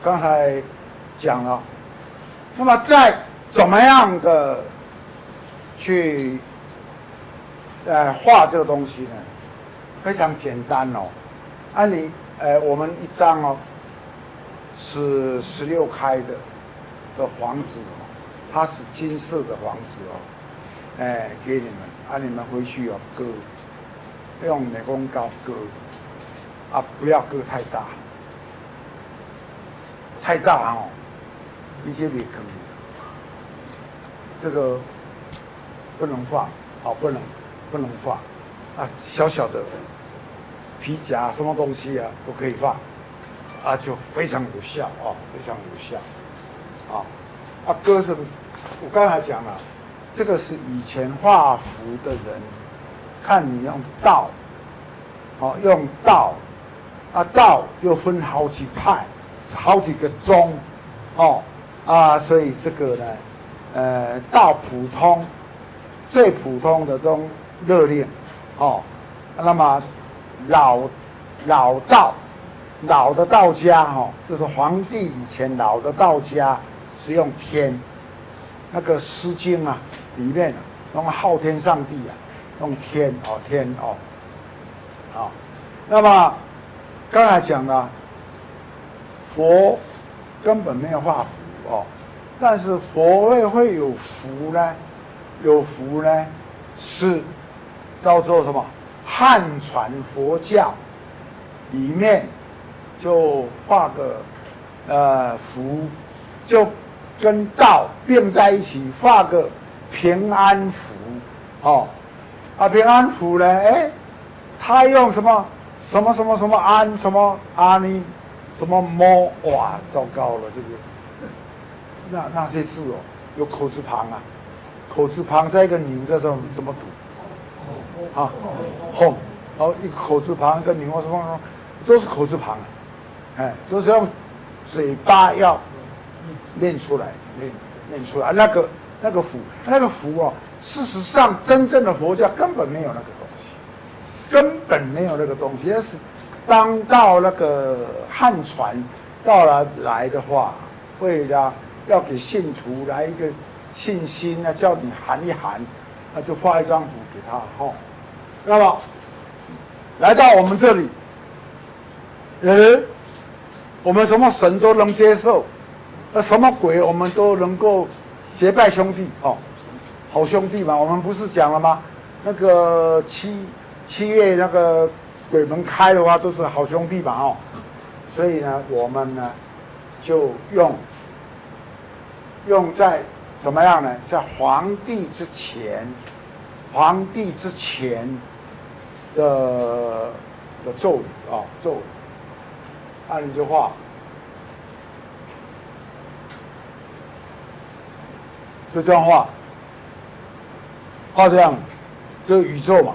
刚才讲了，那么在怎么样的去画这个东西呢？非常简单哦。你我们一张哦是16开的黄纸哦，它是金色的黄纸哦，给你们你们回去哦割，用美工刀割不要割太大，太大哦，一些别坑里，这个不能放，不能放小小的皮夹什么东西都可以放就非常有效非常有效割是不是？我刚才讲了，这个是以前画符的人，看你用道用道道又分好几派，好几个宗所以这个呢道普通最普通的都热令那么老的道家就是皇帝以前老的道家是用天，那个《诗经》里面用昊天上帝用天那么刚才讲了，佛根本没有画符但是佛会有符呢？有符呢是叫做什么？汉传佛教里面就画个符，就跟道并在一起，画个平安符平安符呢他用什么安什么阿尼什么摩糟糕了，这个那些字有口字旁口字旁再一个牛，这怎么读哄一个口字旁一个牛什么都是口字旁都是用嘴巴要念出来，念出来那个符事实上真正的佛教根本没有那个东西，根本没有那个东西。要是当到那个汉传到来的话，为了要给信徒来一个信心叫你喊一喊，就画一张符给他那么来到我们这里，我们什么神都能接受，什么鬼我们都能够结拜兄弟好兄弟嘛。我们不是讲了吗？那个七月那个鬼门开的话，都是好兄弟嘛所以呢，我们呢就用在怎么样呢？在皇帝之前的咒语咒语你就画就这样画这样，这个宇宙嘛。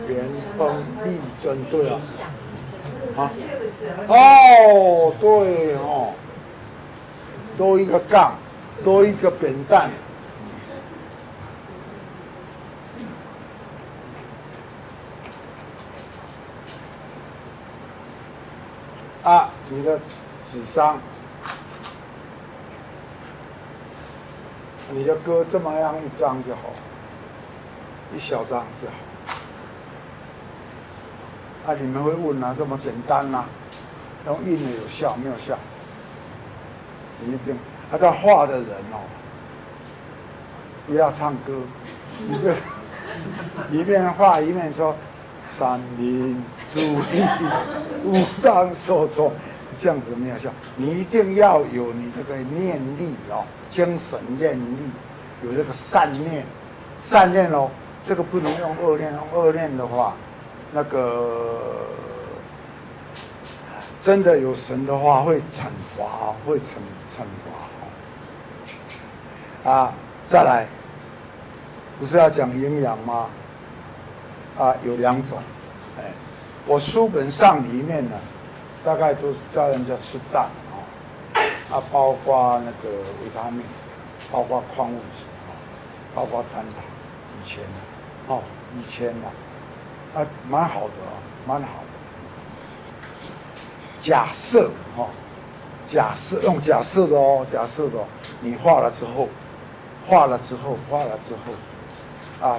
元丰必争，对对多一个杠，多一个扁担。你的纸张，你就割这么样一张就好，一小张就好。你们会问这么简单用印的有效没有效？你一定在画的人不要唱歌，一面画一面说三民主义武当受众，这样子没有效。你一定要有你这个念力精神念力，有这个善念这个不能用恶念，用恶念的话，那个真的有神的话会惩罚，会惩罚再来不是要讲营养吗？啊，有2种，哎，我书本上里面呢，大概都是教人家吃蛋啊，包括那个维他命，包括矿物质包括单糖，以前蛮好的蛮好的。假设用假设的你画了之后，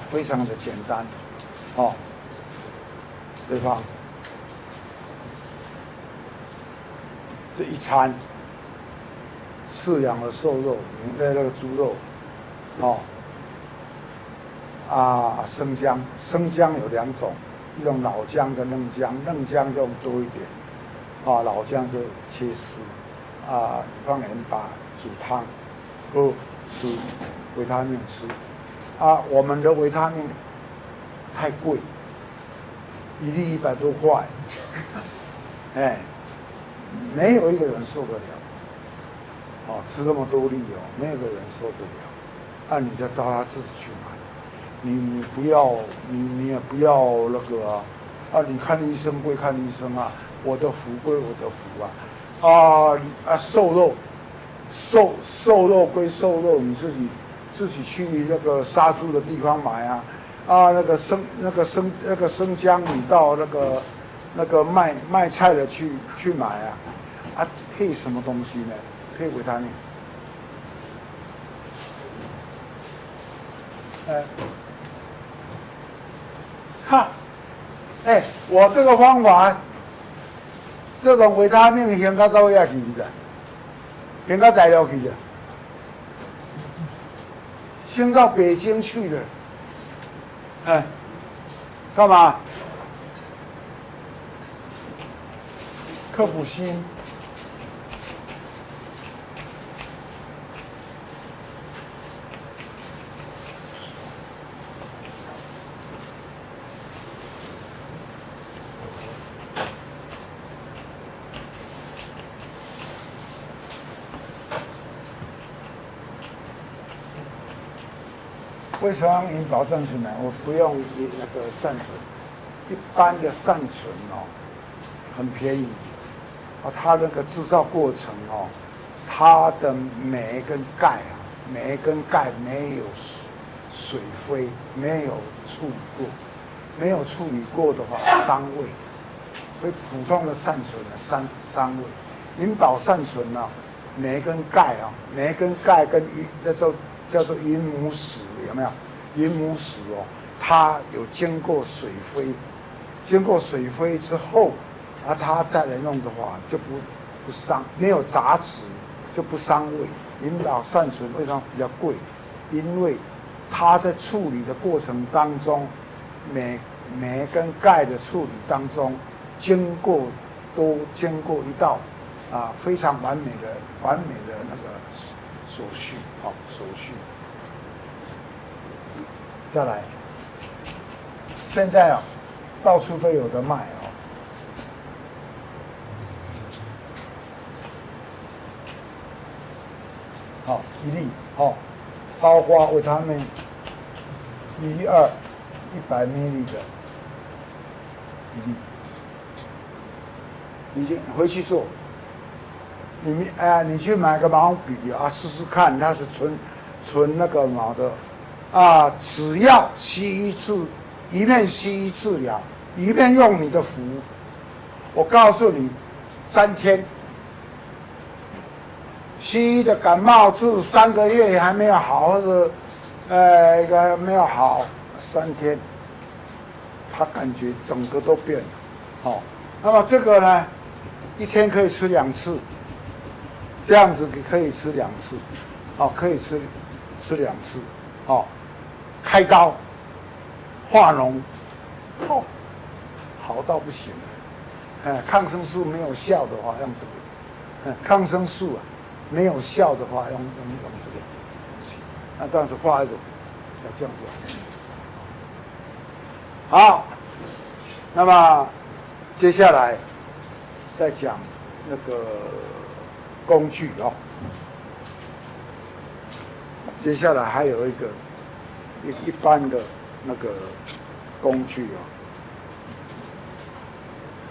非常的简单，对吧？这一餐适量的瘦肉，那个猪肉，生姜有2种，一种老姜跟嫩姜，嫩姜就用多一点，老姜就切丝，放盐巴煮汤，吃维他命吃，我们的维他命太贵，1粒100多块，没有一个人受得了，吃这么多粒没有一个人受得了，你就照他自己去买。你不要，你也不要那个你看医生归看医生我的福归我的福瘦肉归瘦肉，你自己去那个杀猪的地方买那个生姜你到那个卖菜的去买配什么东西呢？配维他命。我这个方法，这种维他命先到到遐去的，先到大陆去的，先到北京去的，干嘛？科普新。为什么用保善存呢？我不用那个善存，一般的善存很便宜，它那个制造过程它的镁跟钙镁跟钙没有水飞，没有处理过，没有处理过的话伤胃，所以普通的善存伤胃。银保善存镁跟钙镁跟钙跟叫做银母石，有没有？银母石它有经过水飞之后，它再来弄的话就不伤，没有杂质就不伤胃。银保善存为什么比较贵？因为它在处理的过程当中，镁跟钙的处理当中，都经过一道非常完美的那个手续。再来，现在到处都有的卖1粒包括维他命1、2、100 ml 的1粒，你回去做。你去买个毛笔试试看，它是纯那个毛的。只要一面西医治疗，一面用你的符，我告诉你，3天，西医的感冒治3个月还没有好，或者没有好，3天，他感觉整个都变了。那么这个呢，1天可以吃2次，这样子可以吃2次，可以吃2次，开刀化脓，好到不行了。抗生素没有效的话用这个，抗生素没有效的话用这个，但是画一个要这样子。好，那么接下来再讲那个工具接下来还有一个一般的那个工具哦，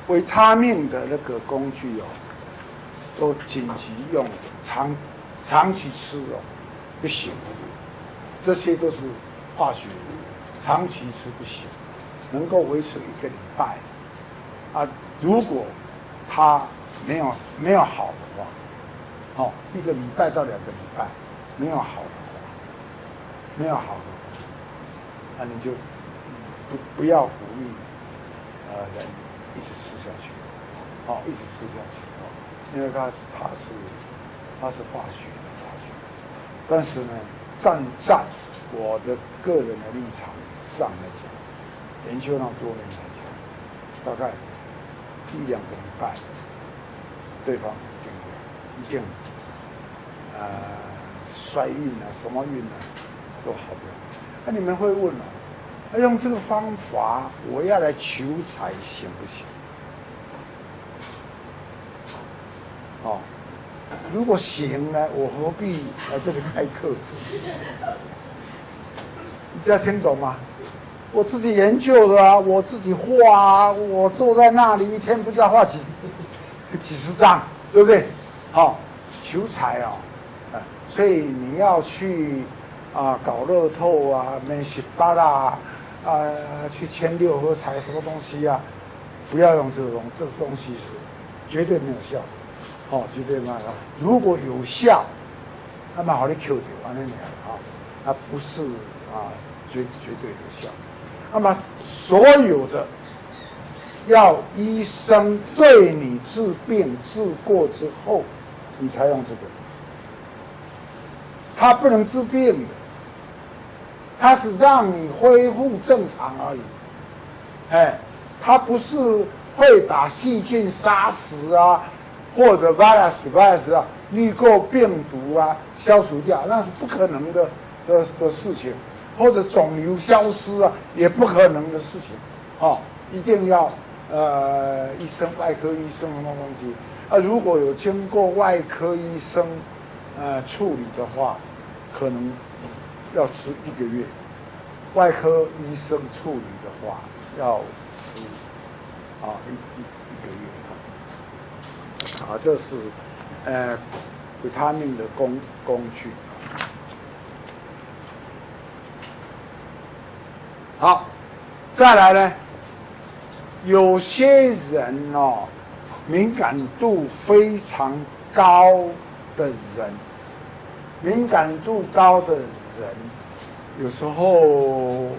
维他命的那个工具哦，都紧急用的，长期吃哦不行，这些都是化学，长期吃不行，能够维持1个礼拜啊。如果它没有好的话，1个礼拜到2个礼拜没有好的话，那你就不要鼓励人一直吃下去，一直吃下去，因为它是化学的，但是呢，站在我的个人的立场上来讲，研究那么多年来讲，大概1-2个礼拜，对方一定衰运啊，什么运啊都好不了。那你们会问了，用这个方法我要来求财行不行？如果行呢，我何必来这里开课？你这样听懂吗？我自己研究的啊，我自己画啊，我坐在那里一天不知道画几十张，对不对？求财所以你要去搞乐透啊、买18啦去签6合彩什么东西啊，不要用这东西是绝对没有效的，绝对没有效。如果有效，那么好的 Q 掉完了那不是绝对有效。那么所有的要医生对你治病治过之后，你才用这个。它不能治病的，它是让你恢复正常而已。它不是会把细菌杀死啊，或者 virus 啊、滤过病毒啊消除掉，那是不可能的事情。或者肿瘤消失啊，也不可能的事情。一定要医生、外科医生什么东西如果有经过外科医生处理的话，可能要吃1个月；外科医生处理的话，要吃一个月。这是维他命的工具。好，再来呢，有些人敏感度非常高的人，有时候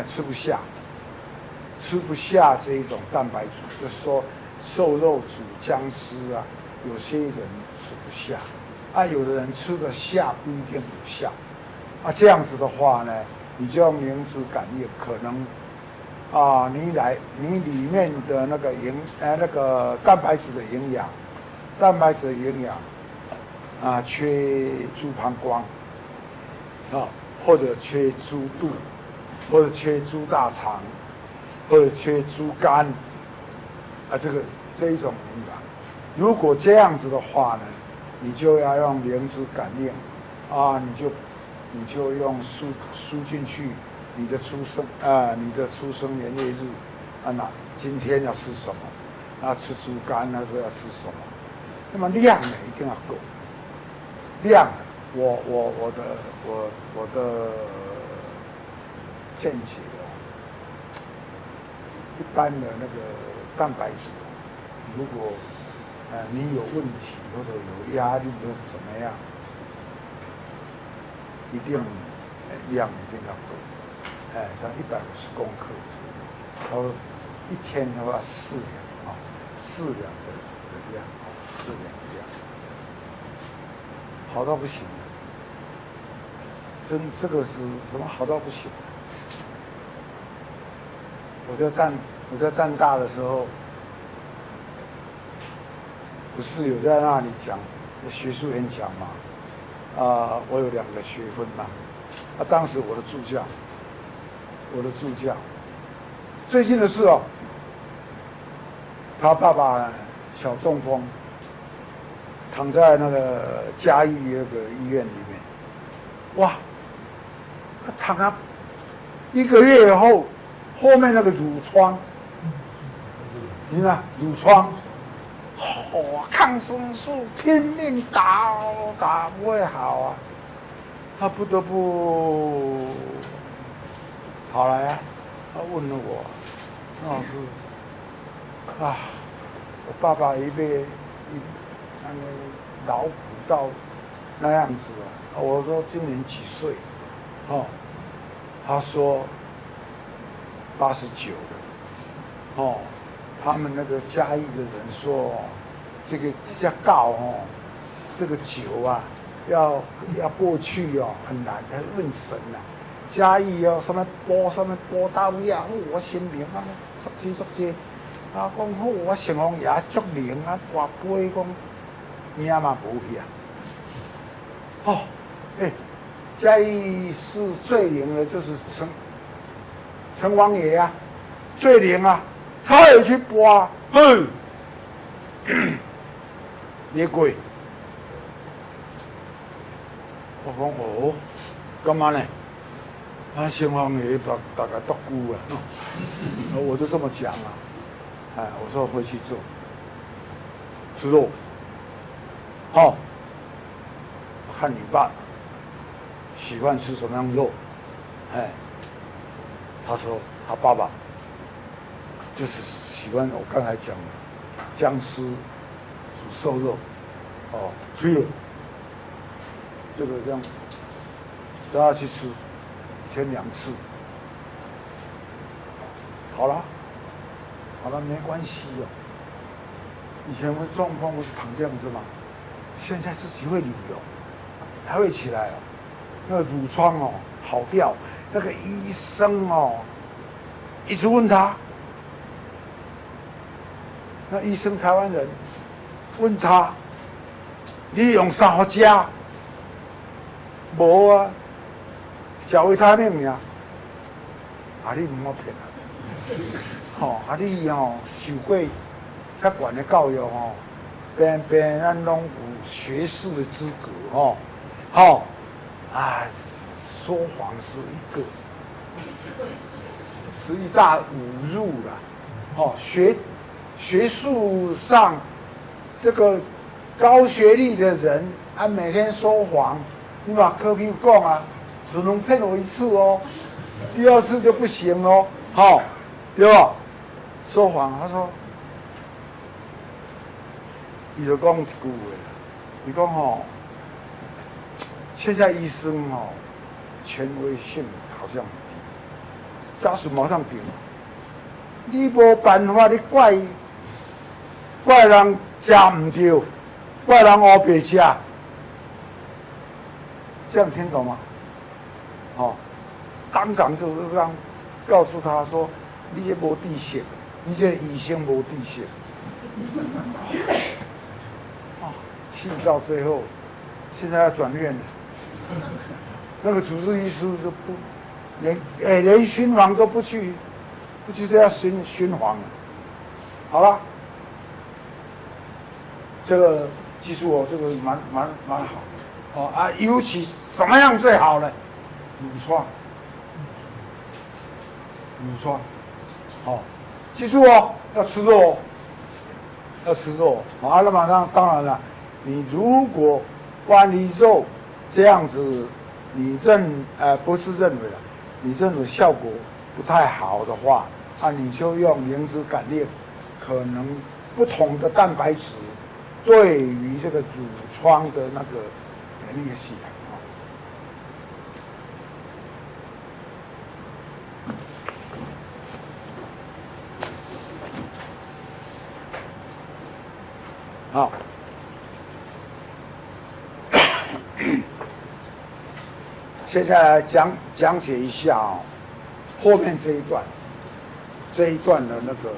吃不下这一种蛋白质，就是说瘦肉煮姜丝啊，有些人吃不下有的人吃得下不一定有效这样子的话呢，你就用灵芝感应，可能你里面的那个蛋白质的营养缺猪膀胱或者缺猪肚，或者缺猪大肠，或者缺猪肝这一种营养。如果这样子的话呢，你就要用灵芝感应你就用输进去你的出生年月日那今天要吃什么吃猪肝那时候要吃什么，那么量呢一定要够。量我的见解一般的那个蛋白质，如果你有问题或者有压力或是怎么样，量一定要够，像150公克左右，然后一天的话4两，4两的量，4两的量，好到不行。这个是什么好到不行？我在淡大的时候，不是有在那里讲学术演讲嘛？我有2个学分嘛。当时我的助教，最近的事他爸爸小中风，躺在那个嘉义那个医院里面，哇，他躺了1个月以后，后面那个褥疮，你看褥疮，抗生素拼命打不会好啊，他不得不跑来啊，他问了我，陈老师啊，我爸爸那个劳苦到那样子啊，我说今年几岁？哦，他说89，哦，他们那个嘉义的人说，这个下告哦，这个酒啊，要过去哦很难，还问神呐、嘉义哦，什么波到呀，我神明啊，足这，啊，讲好我成王爷足灵啊，跋杯讲命嘛无去啊，哦，嘉义市最灵的就是城隍爷啊，最灵啊，他也去拔，嘿，你鬼！我讲哦，干嘛呢？啊，城隍爷大概独孤啊，我就这么讲啊，我说回去做，吃肉，好，看你爸喜欢吃什么样肉，他说他爸爸就是喜欢我刚才讲的姜丝煮瘦肉，推了，这个这样让他去吃，1天2次，好了，没关系哦。以前我状况不是躺这样子吗？现在自己会理哦，还会起来哦。那个褥疮哦好掉，那个医生哦一直问他，那医生台湾人问他，你用啥吃？无啊，吃维他命呀。你唔好骗啊！你受过较悬的教育边咱拢有学士的资格说谎是一大侮辱了，学术上这个高学历的人每天说谎，你把科比讲啊，只能骗我1次哦，第2次就不行哦，对吧？说谎，他说，他就讲一句话，你讲现在医生权威性好像很低，家属马上顶，你无办法，你怪人吃唔对，怪人黑白吃，这样听懂吗？当场就是这样告诉他说，你这无底线，你这医生无底线，气到最后，现在要转院了。那个主治医师就连巡访都不去对他巡访了。好了，这个记住这个蛮好尤其怎么样最好呢？乳霜，记住要吃肉那马上当然了，你如果关于肉这样子，你不是认为了，你认为效果不太好的话，你就用灵芝感炼，可能不同的蛋白质对于这个乳疮的那个免疫系统。好，接下来讲解一下后面这一段的那个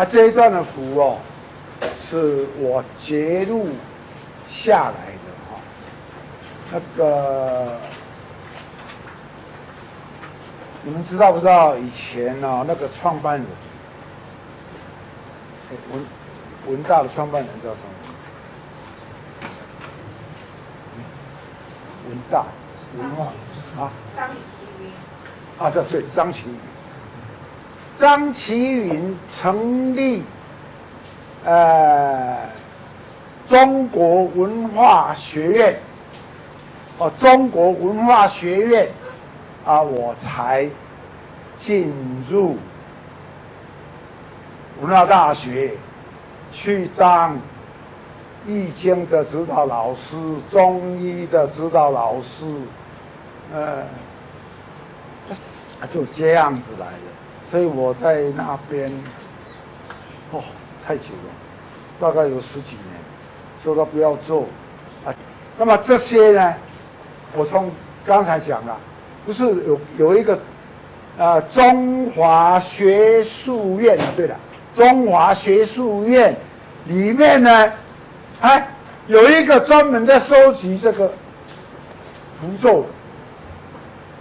这一段的符是我截录下来的那个你们知道不知道以前那个创办人文大的创办人叫什么？文化张李啊，这对张其云。张其云成立中国文化学院，中国文化学院啊，我才进入文化大学去当易经的指导老师、中医的指导老师，就这样子来的。所以我在那边，太久了，大概有10几年，说他不要做啊。那么这些呢，我从刚才讲了，不是有一个中华学术院啊，对了，中华学术院里面呢，有一个专门在收集这个符咒，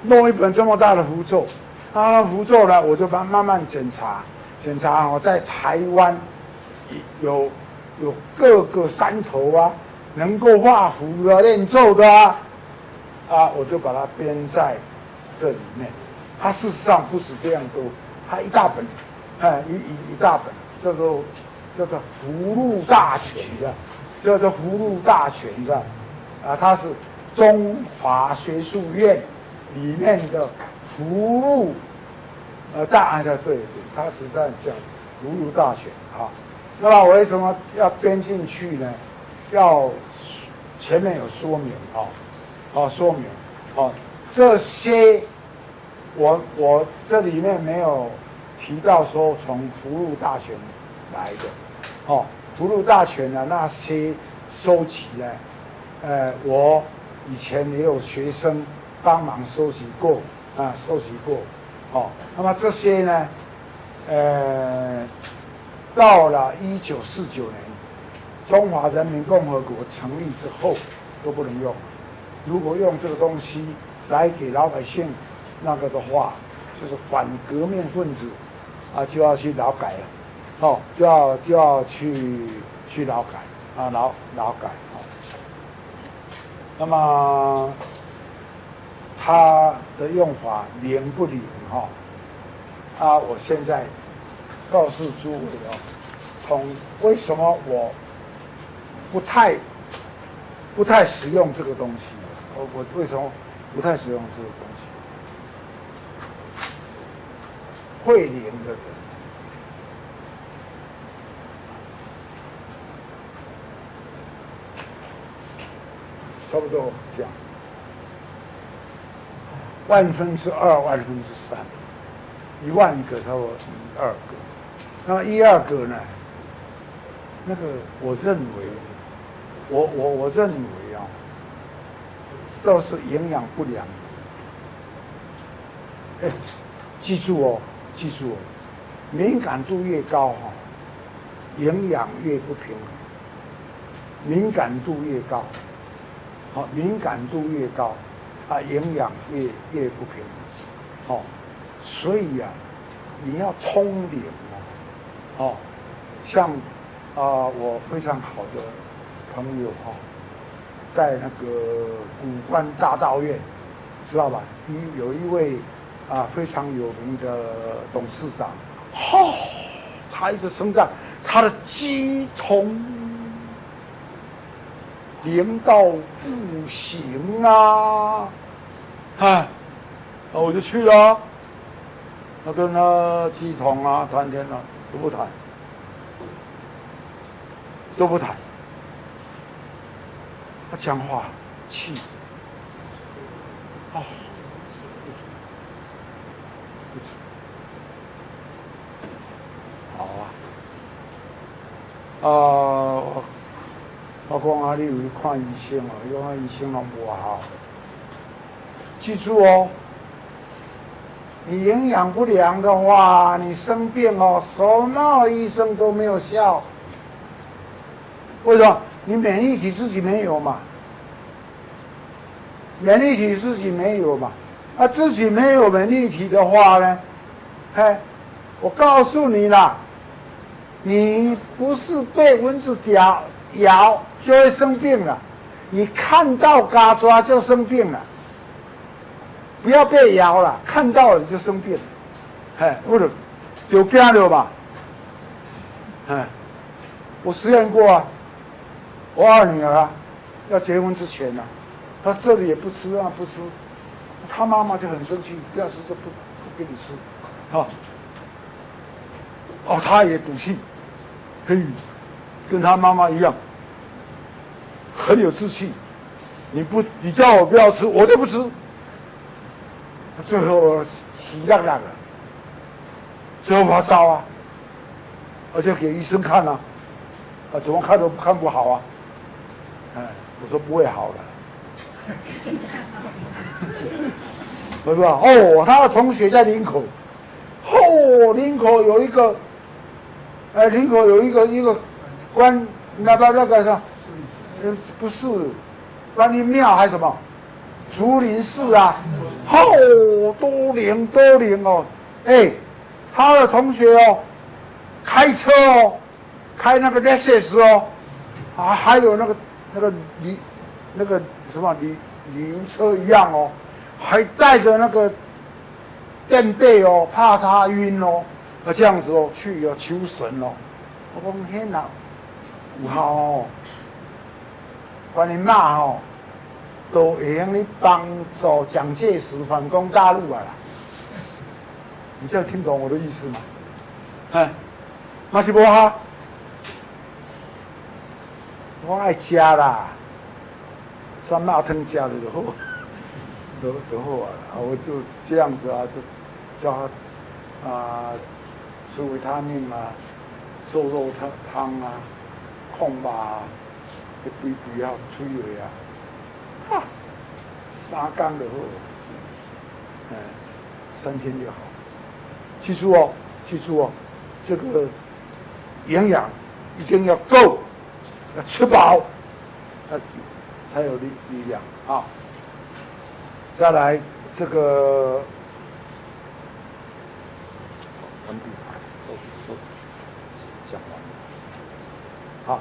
弄一本这么大的符咒。符咒呢，我就慢慢检查，在台湾有各个山头啊，能够画符的、念咒的我就把它编在这里面。它事实上不是这样多，它一大本，一大本，叫做符箓大全的，叫做符箓大全的，它是中华学术院里面的符箓，对，它实际上叫符箓大全啊。那么我为什么要编进去呢？要前面有说明说明这些我这里面没有提到说从符箓大全来的符箓大全的那些收集呢，我以前也有学生帮忙收集过那么这些呢，到了1949年，中华人民共和国成立之后都不能用。如果用这个东西来给老百姓那个的话，就是反革命分子就要去劳改了，就要去劳改劳改那么它的用法灵不灵我现在告诉诸位为什么我不太使用这个东西？我为什么不太使用这个东西？会灵的人，差不多这样子，2/1000、2/3，10000个差不多1、2个。那么1、2个呢？那个我认为，我认为都是营养不良的。记住哦，敏感度越高营养越不平衡。敏感度越高，营养越不平衡。所以你要通灵像我非常好的朋友在那个古关大道院，知道吧？有一位非常有名的董事长，他一直称赞他的乩童灵到不行我就去了。他跟他乩童谈天都不谈。他讲话气不足，好我讲你有去看医生伊讲医生拢无效。记住你营养不良的话，你生病什么医生都没有效。为什么？你免疫体自己没有嘛？自己没有免疫体的话呢？我告诉你啦，你不是被蚊子咬就会生病了，你看到嘎抓就生病了。不要被咬了，看到了你就生病，哎，或者有惊了吧，哎，我实验过啊，我二女儿啊，要结婚之前呢、啊，她这里也不吃啊不吃，她妈妈就很生气，不要吃就不给你吃，哈、哦，她也赌气，嘿，跟她妈妈一样，很有志气，你叫我不要吃，我就不吃。最后稀烂烂了，最后发烧啊，而且给医生看啊，怎么看都看不好啊，哎，我说不会好的，是吧？哦，他的同学在林口，林口有一个，林口有一个那个什么，不是观音庙还是什么？竹林寺啊，多灵哦！哎，他的同学哦，开车哦，开那个 Lexus 哦，还有那个什么旅行车一样哦，还带着那个垫背哦，怕他晕哦，这样子哦去哦求神哦。我讲天哪，有效哦，观音妈哦。都会用你帮助蒋介石反攻大陆啊啦！你这样听懂我的意思吗？哎，马西波哈，我爱吃啦，酸辣汤吃的就好，就好啊！我就这样子啊，就叫他吃维他命啊，瘦肉汤啊，控吧啊，一杯杯啊，催胃啊。3天就好，3天就好。记住哦，这个营养一定要够，要吃饱，才有力量啊。再来这个完毕了，都讲完了。好，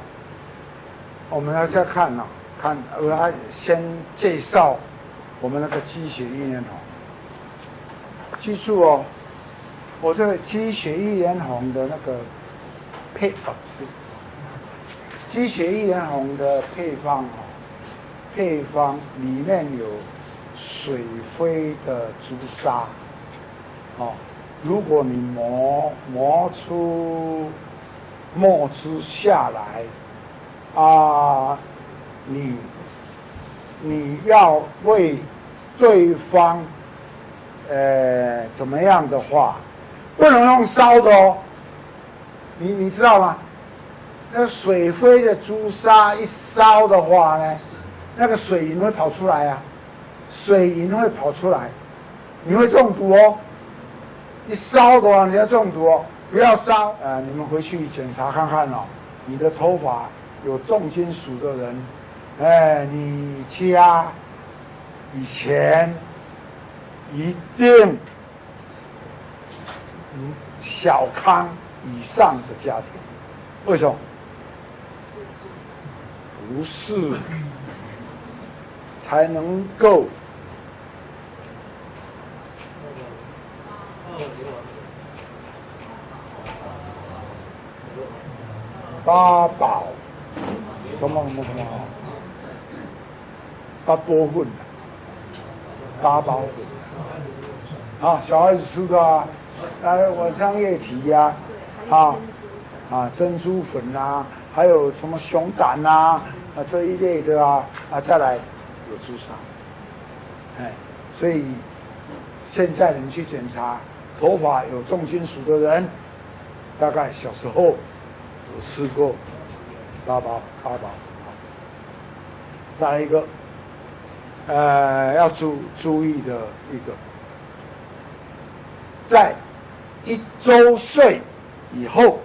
我们要再看呢、我要先介绍我们那个鸡血一莲红。记住哦，我这个鸡血一莲红的那个鸡血一莲红的配方里面有水飞的朱砂哦。如果你磨出墨汁下来啊，你要为对方怎么样的话，不能用烧的哦。你知道吗？那个水飞的朱砂一烧的话呢，那个水银会跑出来啊，水银会跑出来，你会中毒哦。一烧的话，你要中毒哦，不要烧。你们回去检查看看哦，你的头发有重金属的人，你家以前一定小康以上的家庭，为什么？不是，才能够八宝什么，八波混的，八宝混啊，小孩子吃的啊，晚上液体呀，珍珠粉啊，还有什么熊胆啊，这一类的啊，再来有朱砂，所以现在你去检查头发有重金属的人，大概小时候有吃过八宝。再来一个，要注意的一个，在1周岁以后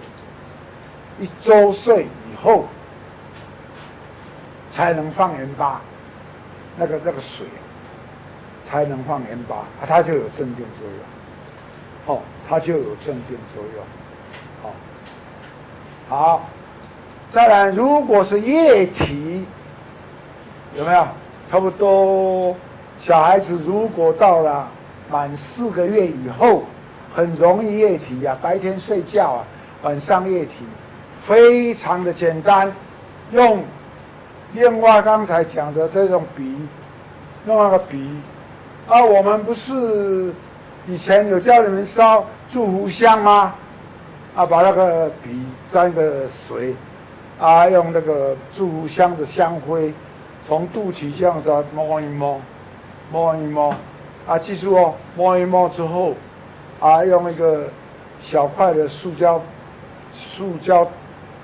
才能放盐巴，那个水才能放盐巴，它就有镇定作用。它就有镇定作用。好，再来，如果是液体，有没有？差不多小孩子如果到了满4个月以后，很容易液体啊，白天睡觉啊，晚上液体，非常的简单，用另外刚才讲的这种笔，用那个笔啊，我们不是以前有教你们烧祝福香吗？啊，把那个笔沾个水，啊，用那个祝福香的香灰，从肚脐这样子摸一摸，摸一摸，啊，记住哦，摸一摸之后，啊，用一个小块的塑胶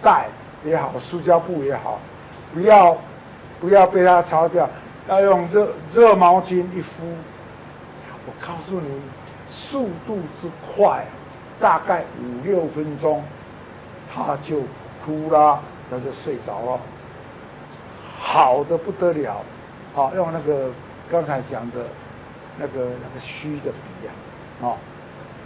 袋也好，塑胶布也好，不要被它擦掉，要用热毛巾一敷。我告诉你，速度之快，大概5、6分钟，他就哭了，他就睡着了，好的不得了。好，用那个刚才讲的那个虚的笔呀，哦，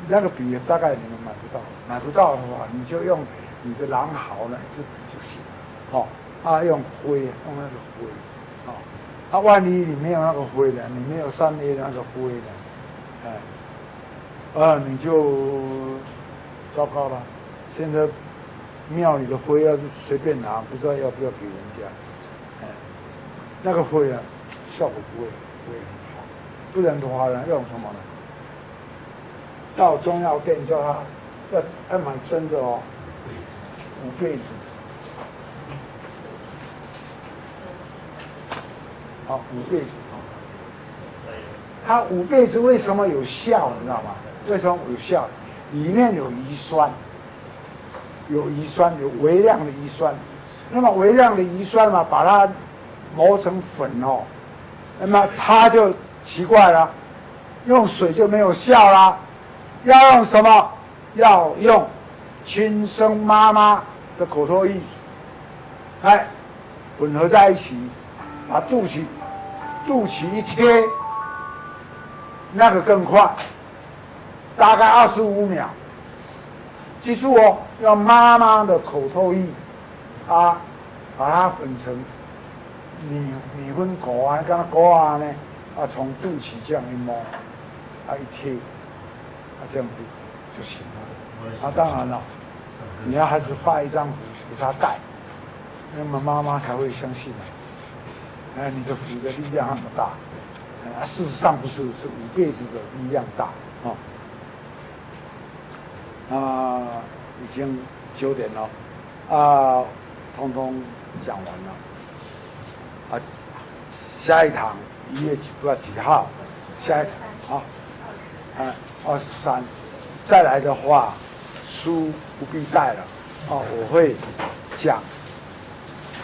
那个笔大概你们买不到，买不到的话，你就用你的狼毫那一支笔就行了。好，啊，用灰，用那个灰，哦，啊，万一你没有那个灰呢，你没有3A的那个灰呢？你就糟糕了。现在庙里的灰要是随便拿，不知道要不要给人家。那个灰啊，效果不会很好。不然的话呢，用什么呢？到中药店叫他要买真的哦，5辈子。好，5辈子。它5辈子为什么有效？你知道吗？为什么有效？里面有乙酸，有微量的乙酸。那么微量的乙酸嘛，把它磨成粉哦，那么它就奇怪了，用水就没有效啦。要用什么？要用亲生妈妈的口唾液，混合在一起，把肚脐一贴。那个更快，大概25秒。记住哦，要妈妈的口唾液，啊，把它混成米粉糊啊，跟它糊啊呢，啊，从肚脐这样一摸，啊一贴，啊这样子就行了。啊，当然了，你要还是画一张符给他戴，那么妈妈才会相信的。你的符的力量那么大。事实上不是，是5辈子的力量大已经9点了，通通讲完了。下一堂1月不知道几号，下一堂23，再来的话书不必带了我会讲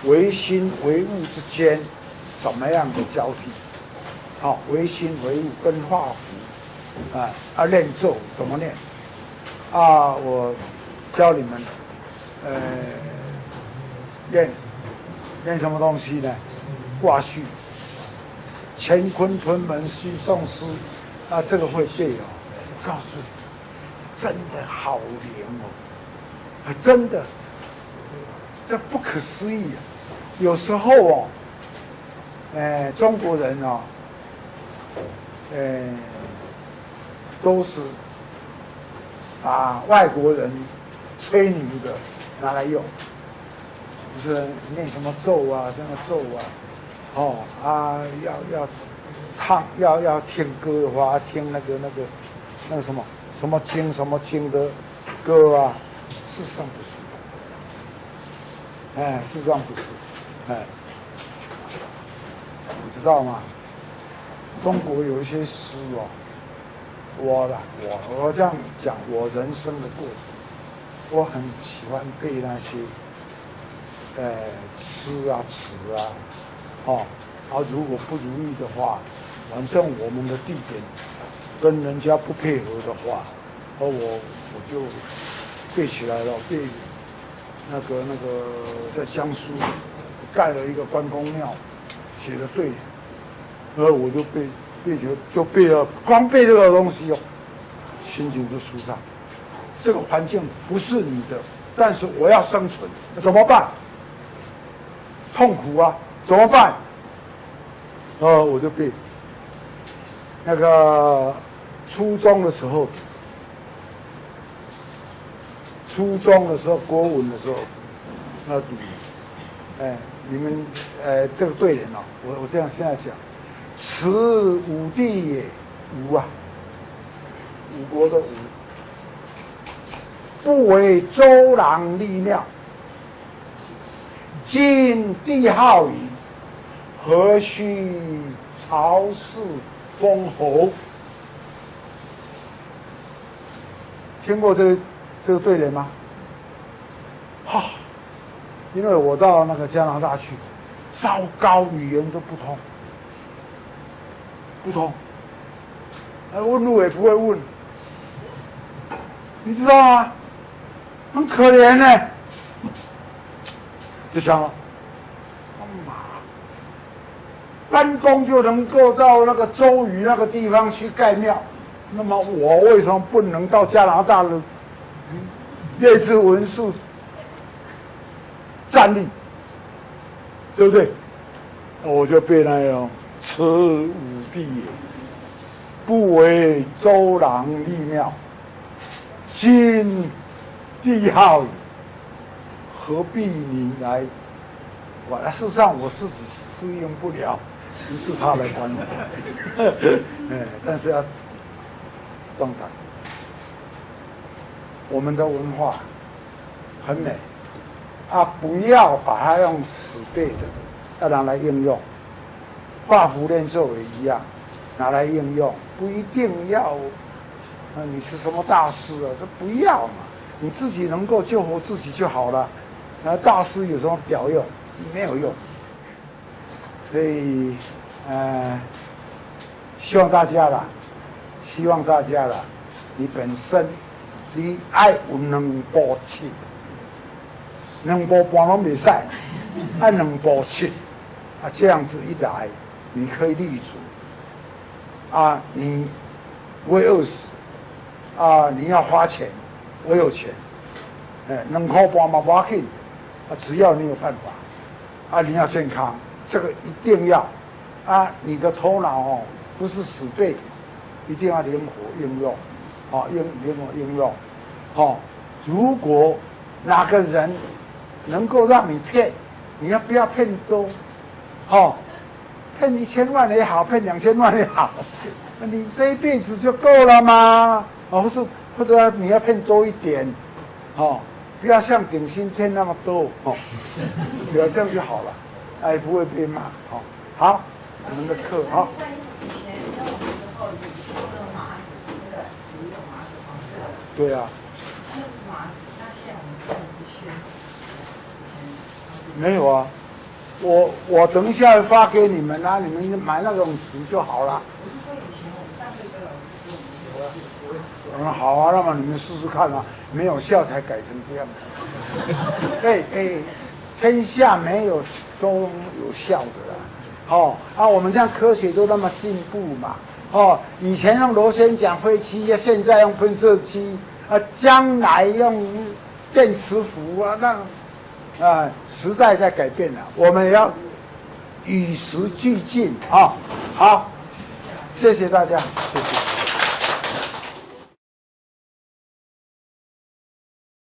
唯心唯物之间怎么样的交替。唯心唯物跟画符练咒怎么练我教你们练什么东西呢？卦序，乾坤屯门须诵诗，这个会背我告诉你，真的好灵真的，这不可思议有时候中国人都是把外国人吹牛的拿来用，就是念什么咒啊，什么咒啊，要听歌的话，听那个什么经的歌啊，事实上不是，事实上不是，你知道吗？中国有一些诗我这样讲我人生的过程，我很喜欢背那些诗啊词如果不如意的话，反正我们的地点跟人家不配合的话，我就背起来了，背那个在江苏盖了一个关公庙，写的对。我就背了，光背这个东西心情就舒畅。这个环境不是你的，但是我要生存，怎么办？痛苦啊，怎么办？我就背，那个初中的时候，国文的时候，那读，你们这个对联哦，我这样现在讲，此武帝也，武啊，吴国的吴，不为周郎立庙，今帝号矣，何须朝祀封侯？听过这个对联吗？哈，因为我到那个加拿大去，糟糕，语言都不通，问路也不会问，你知道吗？很可怜呢，就想了，妈，关公就能够到那个周瑜那个地方去盖庙，那么我为什么不能到加拿大的列支文书站立？对不对？我就变那种此武帝也，不为周郎立庙，今帝号矣，何必你来管？事实上我自己适应不了，于是他来管我。但是要壮胆。我们的文化很美啊，不要把它用死背的，要拿来应用。画符练咒也一样，拿来应用，不一定要你是什么大师啊，这不要嘛，你自己能够救活自己就好了。大师有什么屌用？没有用。所以希望大家啦，你本身你爱有两步七，两步半拢袂使，爱两步七啊，这样子一来，你可以立足啊，你不会饿死啊，你要花钱，我有钱，两块半嘛不要紧啊，只要你有办法啊，你要健康，这个一定要啊，你的头脑不是死背，一定要灵活应用，灵活应用，如果哪个人能够让你骗，你要不要骗多？骗1000万也好，骗2000万也好，你这一辈子就够了吗？或者你要骗多一点，不要像顶新骗那么多，不要这样就好了，不会被骂。好，我们的课好。以前教我们的时候，以前的麻子，那个有一种麻子黄色的。对啊。那个是麻子，那现在我们看的是宣。没有啊，我等一下发给你们啊，你们买那种纸就好了。我是说以前我们上课的时候老师给我们有啊。好啊，那么你们试试看啊，没有效才改成这样子。天下没有都有效的啦。我们这样科学都那么进步嘛。以前用螺旋桨飞机，现在用喷射机，将来用电磁浮啊，时代在改变了，我们也要与时俱进啊。好，谢谢大家。谢谢。